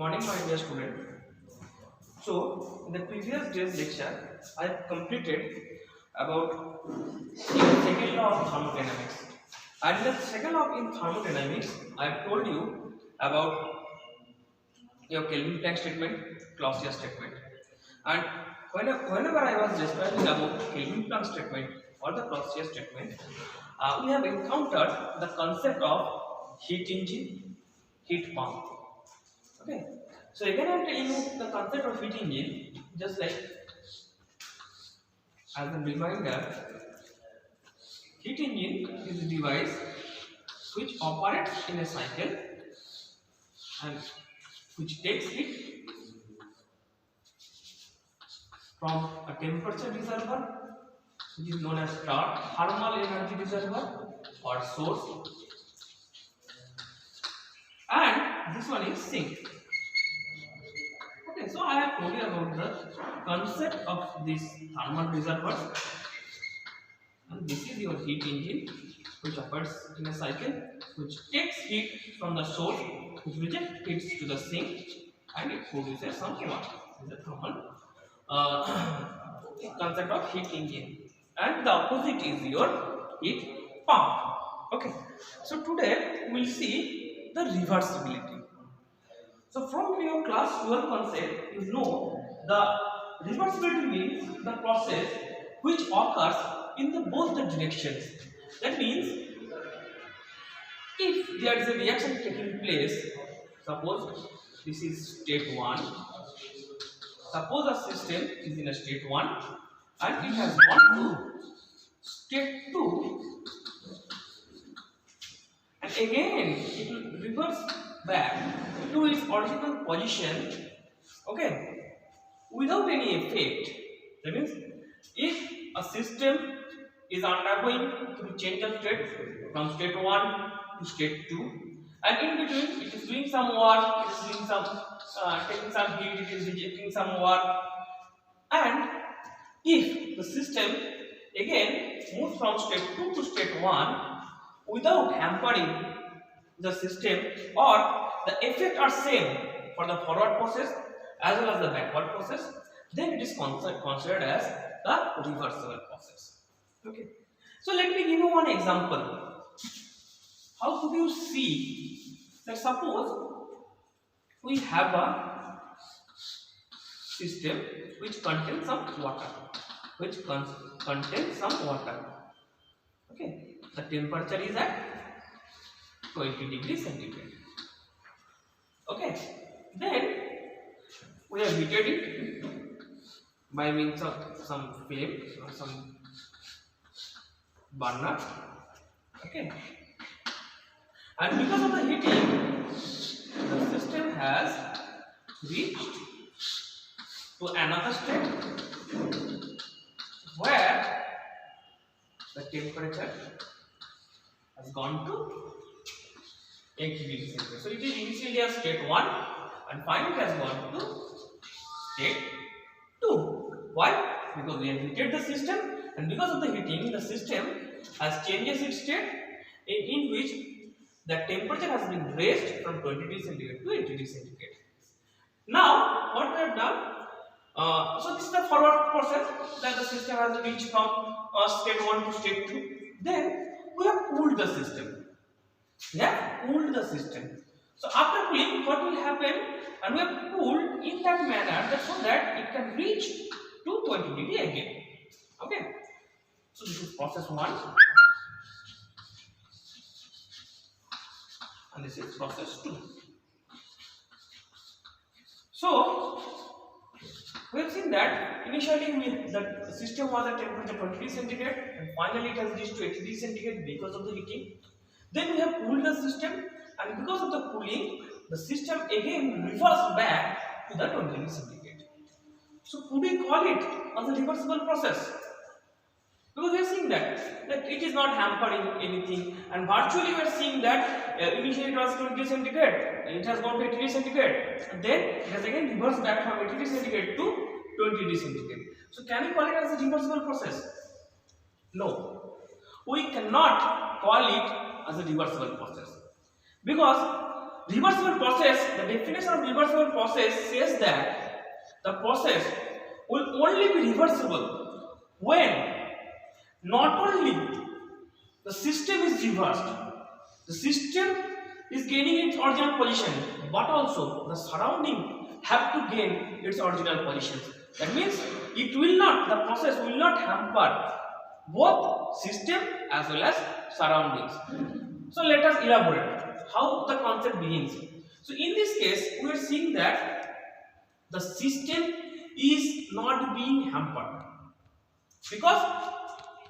morning, my dear student. So, in the previous day's lecture, I have completed about the second law of thermodynamics. And in the second law in thermodynamics, I have told you about your Kelvin-Planck statement, Clausius statement. And whenever I was describing about Kelvin-Planck statement or the Clausius statement, we have encountered the concept of heat engine, heat pump. Okay, so again I am telling you the concept of heat engine, just like as a reminder. Heat engine is a device which operates in a cycle and which takes heat from a temperature reservoir, which is known as thermal energy reservoir or source, and this one is sink. Okay, so I have told you about the concept of this thermal reservoir, and this is your heat engine which operates in a cycle, which takes heat from the source, which rejects heat to the sink, and it produces some water. This is the thermal concept of heat engine, and the opposite is your heat pump. Okay, so today we will see the reversibility. So from your class 12 concept, you know the reversibility means the process which occurs in both the directions. That means if there is a reaction taking place, suppose this is state 1, suppose a system is in a state 1 and it has gone to state 2, and again it will reverse back to its original position, okay, without any effect. That means if a system is undergoing through change of state from state 1 to state 2, and in between it is doing some work, it is doing some taking some heat, it is rejecting some work, and if the system again moves from state 2 to state 1 without hampering the system, or the effect are same for the forward process as well as the backward process, then it is considered as the reversible process. Okay, so let me give you one example. How could you see that suppose we have a system which contains some water, okay, the temperature is at 20 degrees centigrade. Okay, then we have heated it by means of some flame or some burner. Okay, and because of the heating, the system has reached to another state where the temperature has gone to 80 degrees centigrade. So it is initially a state 1 and finally it has gone to state 2. Why? Because we have heated the system, and because of the heating, the system has changed its state in which the temperature has been raised from 20 degrees centigrade to 80 degrees centigrade. Now, what we have done, so this is the forward process that the system has reached from state 1 to state 2. Then we have cooled the system. So after cooling, what will happen? And we have cooled in that manner that so that it can reach to 20 degree again. Okay. So this is process 1, and this is process 2. So we have seen that initially the system was at temperature 20 degrees centigrade, and finally it has reached to 80 degrees centigrade because of the heating. Then we have cooled the system, and because of the cooling, the system again reversed back to the 20 degrees centigrade. So could we call it as a reversible process? Because we are seeing that it is not hampering anything, and virtually we are seeing that initially it was 20 degrees centigrade, it has gone to 80 degrees centigrade, and then it has again reversed back from 80 degrees centigrade to 20 degrees centigrade. So can we call it as a reversible process? No, we cannot call it as a reversible process, because reversible process, the definition of reversible process says that the process will only be reversible when not only the system is reversed, the system is gaining its original position, but also the surrounding have to gain its original position. That means it will not, the process will not hamper both system as well as surroundings. So let us elaborate how the concept begins. So in this case, we are seeing that the system is not being hampered because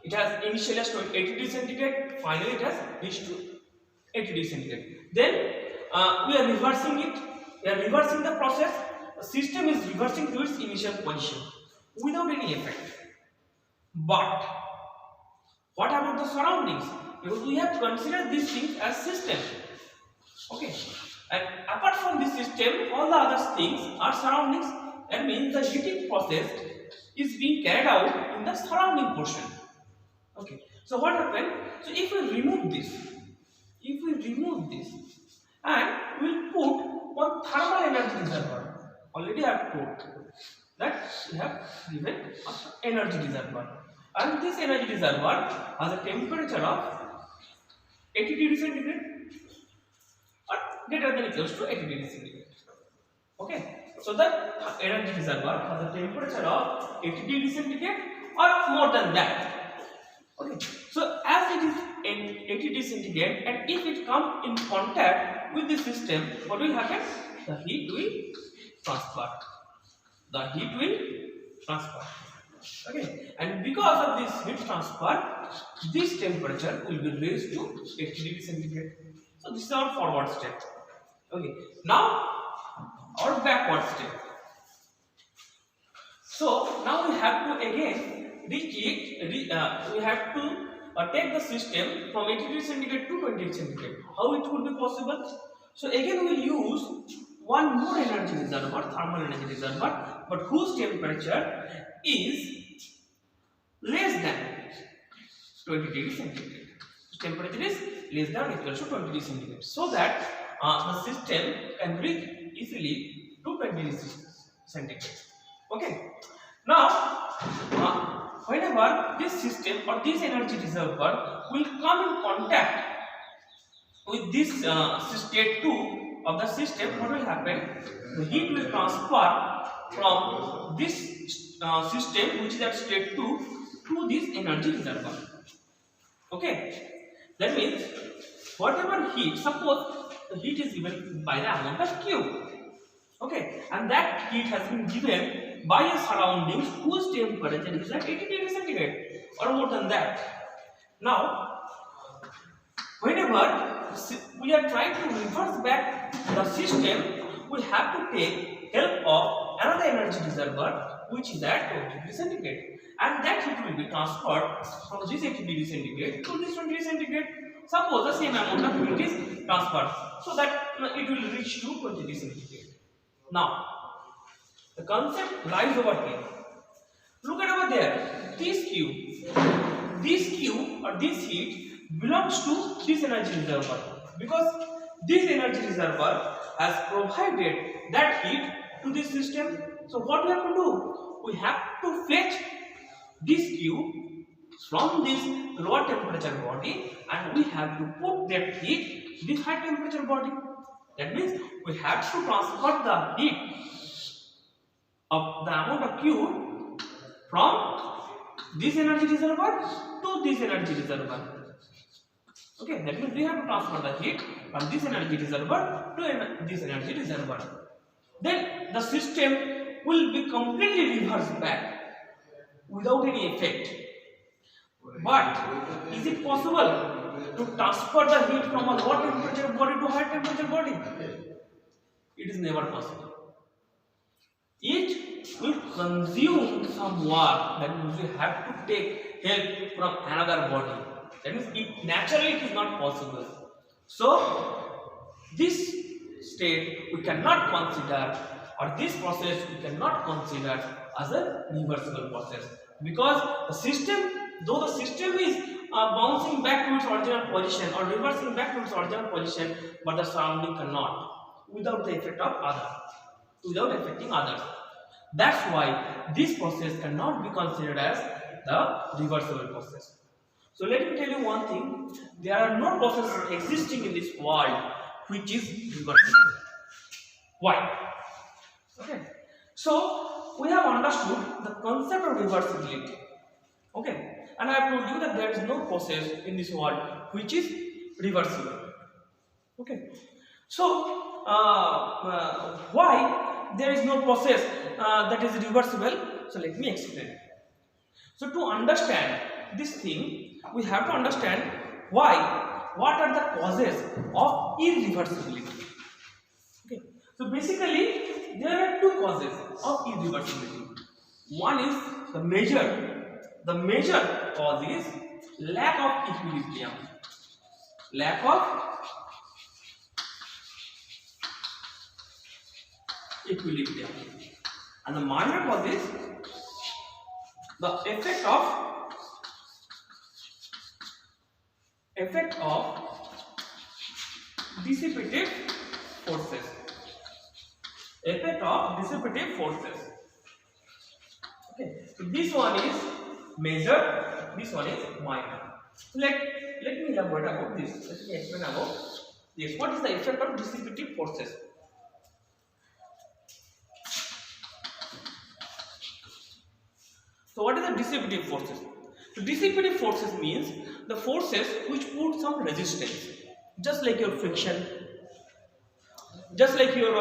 it has initially as 80 degree centigrade, finally it has reached to 80 degree centigrade. Then we are reversing it, we are reversing the process, the system is reversing to its initial position without any effect. But what about the surroundings? Because we have to consider these things as system. Okay, and apart from this system, all the other things are surroundings. That means the heating process is being carried out in the surrounding portion. Okay, so what happened? So if we remove this, and we'll put one thermal energy reservoir. Already I have put that we have given energy reservoir, and this energy reservoir has a temperature of 80 degrees centigrade or greater than or equals to 80 degrees centigrade. Okay, so the energy reservoir has a temperature of 80 degrees centigrade or more than that. Okay, so as it is in 80 degrees centigrade, and if it comes in contact with the system, what will happen? The heat will transfer. Okay, and because of this heat transfer, this temperature will be raised to 80 degrees centigrade. So this is our forward step. Okay, now our backward step. So now we have to again we have to take the system from 80 degrees centigrade to 20 degrees centigrade. How it would be possible? So again we will use one more energy reservoir, thermal energy reservoir, but whose temperature is less than 20 degrees centigrade. So temperature is less than or equal to 20 degrees centigrade, so that the system can reach easily to 20 degrees centigrade. Okay. Now, whenever this system or this energy reservoir will come in contact with this state 2 of the system, what will happen? The heat will transfer from this system, which is at state 2, to this energy reservoir. Okay, that means whatever heat, suppose the heat is given by the amount of Q. Okay, and that heat has been given by a surroundings whose temperature is at 80 degrees centigrade or more than that. Now, whenever we are trying to reverse back the system, we have to take help of another energy reservoir which is at 20 degrees centigrade, and that heat will be transferred from this 80 degrees centigrade to this 20 degrees centigrade. Suppose the same amount of heat is transferred, so that it will reach to 20 degrees centigrade. Now, the concept lies over here. Look at over there. This Q or this heat belongs to this energy reservoir, because this energy reservoir has provided that heat to this system. So what we have to do? We have to fetch this Q from this lower temperature body, and we have to put that heat to this high temperature body. That means we have to transfer the heat of the amount of Q from this energy reservoir to this energy reservoir. Okay, that means we have to transfer the heat from this energy reservoir to this energy reservoir. Then the system will be completely reversed back without any effect. But is it possible to transfer the heat from a low temperature body to high temperature body? It is never possible. It will consume some work. That means we have to take help from another body. That means it is not possible. So this state we cannot consider, or this process we cannot consider as a reversible process, because the system, though the system is bouncing back to its original position or reversing back to its original position, but the surrounding cannot. without the effect of other, without affecting others. That's why this process cannot be considered as the reversible process. So let me tell you one thing, there are no processes existing in this world which is reversible. Why? Okay. So we have understood the concept of reversibility. Okay. And I have told you that there is no process in this world which is reversible. Okay. So why there is no process that is reversible? So let me explain. So to understand this thing, we have to understand what are the causes of irreversibility. Okay. So basically, there are two causes of irreversibility. One is the major cause is lack of equilibrium. Lack of equilibrium. And the minor cause is the effect of dissipative forces. Effect of dissipative forces. Okay, so this one is major, this one is minor. Let me elaborate about this. Let me explain about this. What is the effect of dissipative forces? So what is the dissipative forces? So dissipative forces means the forces which put some resistance, just like your friction, just like your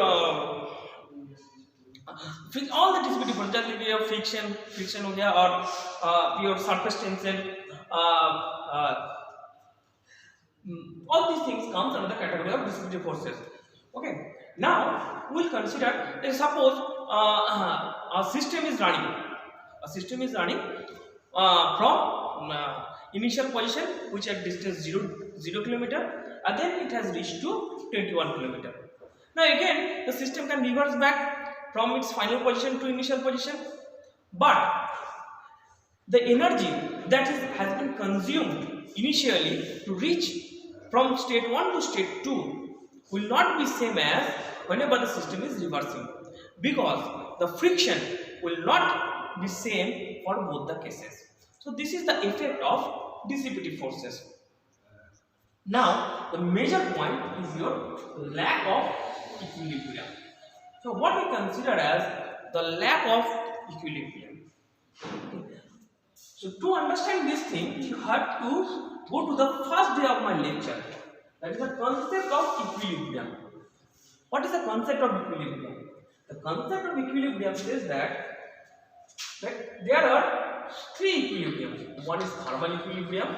all the dissipative forces, just like your friction हो गया, or your surface tension, all these things comes under the category of dissipative forces. Okay. Now we will consider that suppose a system is running. A system is running from initial position, which at distance 0 kilometer, and then it has reached to 21 kilometer. Now again, the system can reverse back from its final position to initial position, but the energy that has been consumed initially to reach from state 1 to state 2 will not be same as whenever the system is reversing, because the friction will not be same for both the cases. So this is the effect of dissipative forces. Now the major point is your lack of equilibrium. So what we consider as the lack of equilibrium. So to understand this thing, you have to go to the first day of my lecture. That is the concept of equilibrium. What is the concept of equilibrium? The concept of equilibrium says that there are three equilibriums. One is thermal equilibrium.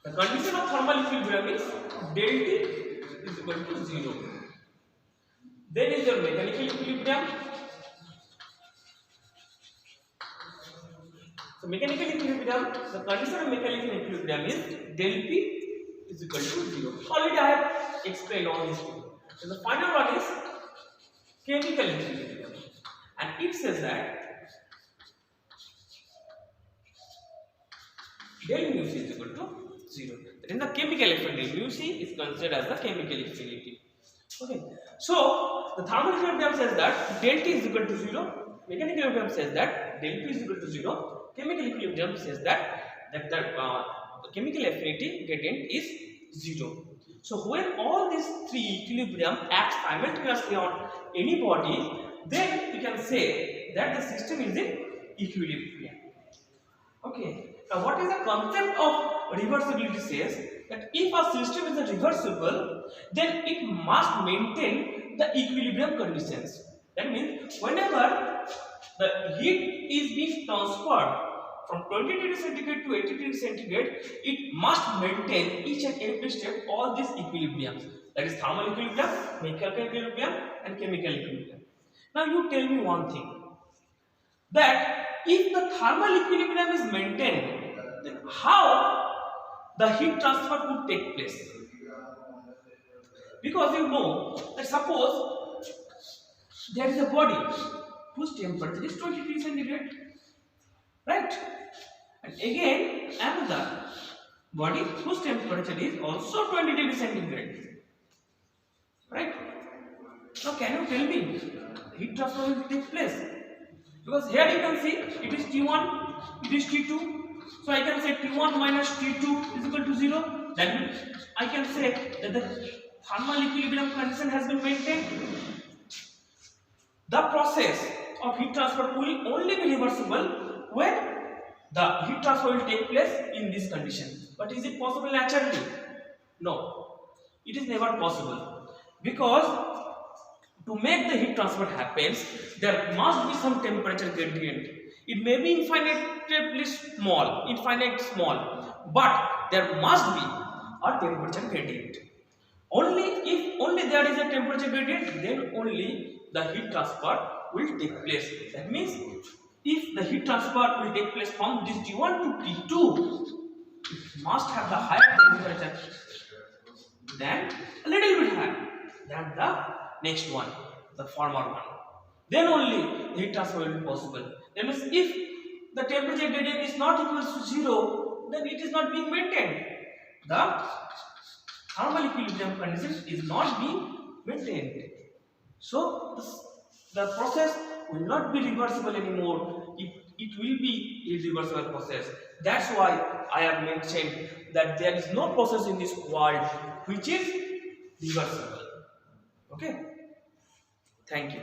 The condition of thermal equilibrium is del T is equal to 0. Then is your mechanical equilibrium. So mechanical equilibrium, the condition of mechanical equilibrium is del P is equal to 0. Already I have explained all these things. So the final one is chemical equilibrium. And it says that del mu c is equal to 0. Then the chemical affinity mu c is considered as the chemical affinity. Okay. So the thermal equilibrium says that del T is equal to 0. Mechanical equilibrium says that del P is equal to 0. Chemical equilibrium says that the chemical affinity gradient is 0. So when all these three equilibrium act simultaneously on any body, then we can say that the system is in equilibrium. Okay. Now what is the concept of reversibility says that if a system is reversible, then it must maintain the equilibrium conditions. That means whenever the heat is being transferred from 20 degrees centigrade to 80 degrees centigrade, it must maintain each and every step all these equilibriums. That is thermal equilibrium, mechanical equilibrium, and chemical equilibrium. Now you tell me one thing, that if the thermal equilibrium is maintained, then how the heat transfer could take place? Because you know that suppose there is a body whose temperature is 20 degrees centigrade, right? And again another body whose temperature is also 20 degrees centigrade. right? Now can you tell me heat transfer will take place? Because here you can see it is T1, it is T2. So I can say T1 minus T2 is equal to 0. That means I can say that the thermal equilibrium condition has been maintained. The process of heat transfer will only be reversible when the heat transfer will take place in this condition. But is it possible naturally? No, it is never possible, because to make the heat transfer happens, there must be some temperature gradient. It may be infinitely small, but there must be a temperature gradient. Only there is a temperature gradient, then only the heat transfer will take place. That means if the heat transfer will take place from this T1 to T2, it must have the higher temperature than a little bit higher than the next one, the former one. Then only the heat transfer will be possible. That means if the temperature gradient is not equal to 0, then it is not being maintained. The thermal equilibrium condition is not being maintained. So the process will not be reversible anymore. It will be a irreversible process. That's why I have mentioned that there is no process in this world which is reversible. Okay? Thank you.